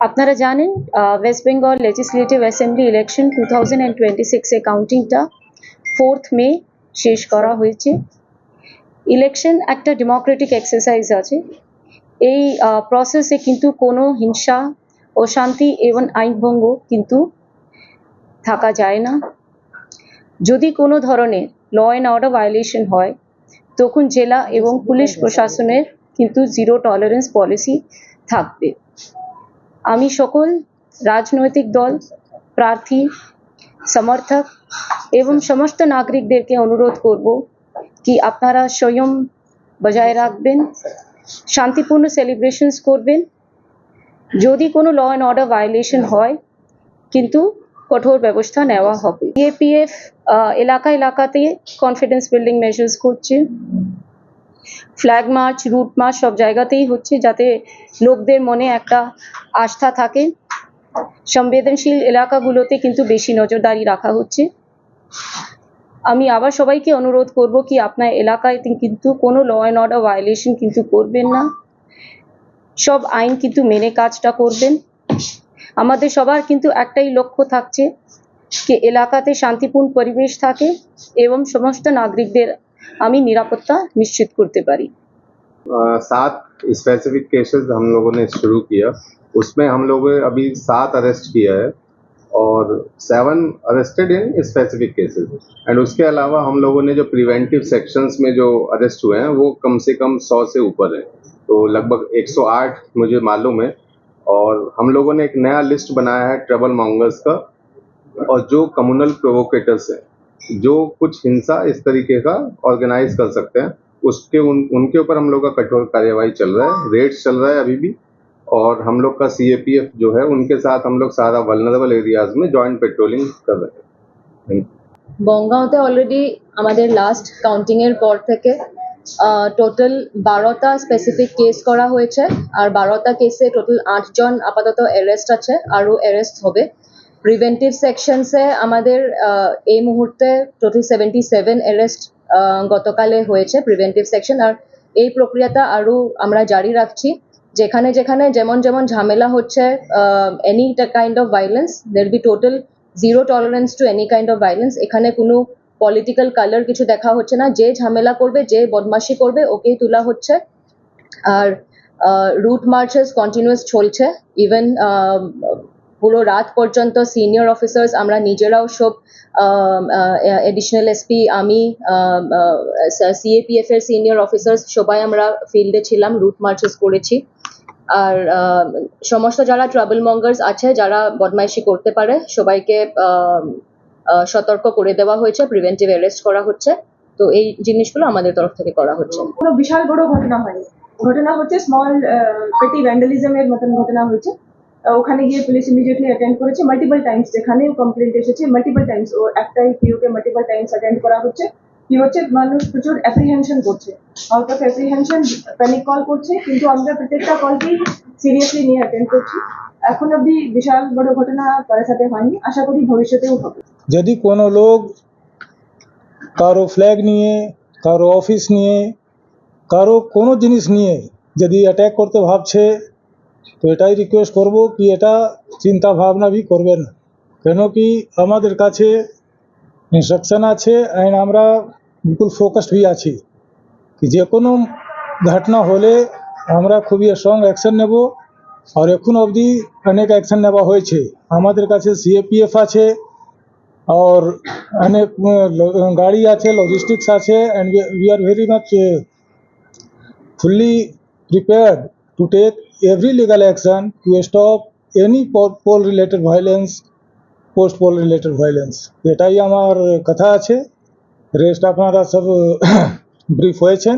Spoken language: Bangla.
আপনারা জানেন West Bengal legislative assembly election 2026 এ কাউন্টিংটা 4th মে শেষ করা হয়েছে। ইলেকশন একটা ডেমোক্রেটিক এক্সারসাইজ আছে। এই প্রসেসে কিন্তু কোনো হিংসা অশান্তি এবং আইনভঙ্গ কিন্তু থাকা যায় না। যদি কোনো ধরনের ল অ্যান্ড অর্ডার ভায়োলেশন হয় তখন জেলা এবং পুলিশ প্রশাসনের কিন্তু জিরো টলারেন্স পলিসি থাকবে। আমি সকল রাজনৈতিক দল প্রার্থী সমর্থক এবং সমস্ত নাগরিকদেরকে অনুরোধ করব কি আপনারা সংযম বজায় রাখবেন, শান্তিপূর্ণ সেলিব্রেশনস করবেন। যদি কোনো ল অ্যান্ড অর্ডার ভায়োলেশন হয় কিন্তু কঠোর ব্যবস্থা নেওয়া হবে। সিএপিএফ এলাকাতে কনফিডেন্স বিল্ডিং মেজার্স করছে। ফ্ল্যাগ মার্চ, রুট মার্চ সব জায়গাতেই হচ্ছে যাতে লোকদের মনে একটা আস্থা থাকে। সংবেদনশীল এলাকাগুলোতে কিন্তু বেশি নজরদারি রাখা হচ্ছে। আমি আবার সবাইকে অনুরোধ করব কি আপনার এলাকায় কিন্তু কোনো ল অ্যান্ড অর্ডার ভায়োলেশন কিন্তু করবেন না, সব আইন কিন্তু মেনে কাজটা করবেন। আমাদের সবার কিন্তু একটাই লক্ষ্য থাকছে কি এলাকাতে শান্তিপূর্ণ পরিবেশ থাকে এবং সমস্ত নাগরিকদের আমি নিরাপত্তা নিশ্চিত করতে পারি। 7 स्पेसिफिक केसेस हम लोगों ने शुरू किया, उसमें हम लोगों ने अभी 7 अरेस्ट किया है और 7 arrested in specific cases. And उसके अलावा हम लोगों ने जो प्रिवेंटिव सेक्शंस में जो अरेस्ट हुए हैं वो कम से कम 100 से ऊपर है, तो लगभग 108 मुझे मालूम है। और हम लोगों ने एक नया लिस्ट बनाया है ट्रबल मॉन्गर्स का, और जो कम्युनल प्रोवोकेटर्स हैं, जो कुछ हिंसा इस तरीके का ऑर्गेनाइज कर सकते हैं, उनके ऊपर हम लोग का कठोर कार्यवाही चल रहा है, रेड्स चल रहा है अभी भी। और हम लोग का सीएपीएफ जो है उनके साथ हम लोग सारा वल्नरेबल एरियाज में जॉइंट पेट्रोलिंग कर रहे हैं। বনগাঁওতে অলরেডি আমাদের লাস্ট কাউন্টিং এর পর থেকে টোটাল 12টা স্পেসিফিক কেস করা হয়েছে, আর 12টা কেসে টোটাল 8 জন আপাতত অ্যারেস্ট আছে, আরও অ্যারেস্ট হবে। প্রিভেন্টিভ সেকশনসে আমাদের এই মুহূর্তে টোটাল 77 অ্যারেস্ট গতকালে হয়েছে প্রিভেন্টিভ সেকশন, আর এই প্রক্রিয়াটা আরও আমরা জারি রাখছি। যেখানে যেখানে যেমন যেমন ঝামেলা হচ্ছে, any kind of violence, there be total zero tolerance to any kind of violence. এখানে কোনো পলিটিক্যাল কালার কিছু দেখা হচ্ছে না, যে ঝামেলা করবে, যে বদমাশি করবে ওকেই তোলা হচ্ছে। আর রুট মার্চেস কন্টিনিউয়াস চলছে, ইভেন পুরো রাত পর্যন্ত সিনিয়র অফিসার্স আমরা নিজেরাও সব এডিশনাল এসপি, আমি, সিএপিএফ এর সিনিয়র অফিসার্স সবাই আমরা ফিল্ডে ছিলাম, রুট মার্চেস করেছি। আর সমস্ত যারা ট্রাবল মঙ্গার্স আছে, যারা বদমাইশি করতে পারে, সবাইকে সতর্ক করে দেওয়া হয়েছে, প্রিভেন্টিভ অ্যারেস্ট করা হচ্ছে। তো এই জিনিসগুলো আমাদের তরফ থেকে করা হচ্ছে। কোনো বিশাল বড় ঘটনা হয়নি, ঘটনা হচ্ছে স্মল পেটি ভ্যান্ডালিজমের মতন ঘটনা হয়েছে। ওখানে গিয়ে পুলিশ ইমিডিয়েটলি অ্যাটেন্ড করেছে মাল্টিপল টাইমস, যেখানে কমপ্লেন্ট এসেছে মাল্টিপল টাইমস, ও একটাই পিওকে মাল্টিপল টাইমস অ্যাটেন্ড করা হচ্ছে। কি হচ্ছে, মানুষ প্রচুর অ্যাপ্রিহেনশন করছে, out of apprehension panic call করছে, কিন্তু আমরা প্রত্যেকটা কলকেই সিরিয়াসলি নিয়ে অ্যাটেন্ড করছি। এখন অবধি বিশাল বড় ঘটনা কারোর সাথে হয়নি, আশা করি ভবিষ্যতেও হবে। যদি কোনো লোক কারো ফ্ল্যাগ নিয়ে, কারো অফিস নিয়ে, কারো কোনো জিনিস নিয়ে যদি অ্যাটাক করতে ভাবছে, তো এটাই রিকোয়েস্ট করব কি এটা চিন্তা ভাবনা भी করবেন, কেন কি আমাদের কাছে ইনস্ট্রাকশন আছে অ্যান্ড আমরা বিলকুল ফোকাসড भी আছি কি যে কোনো ঘটনা হলে আমরা খুবই স্ট্রং অ্যাকশন নেব। আর এখন অবধি অনেক অ্যাকশন নেওয়া হয়েছে, আমাদের কাছে সিএপিএফ আছে और अनेक गाड़ी আছে, লজিস্টিক্স আছে, and we are very much fully prepared to take every legal action to stop any poll related violence, post poll related violence। এটাই আমার কথা আছে, রেস্ট আপনারা সব ব্রিফ হয়েছেন।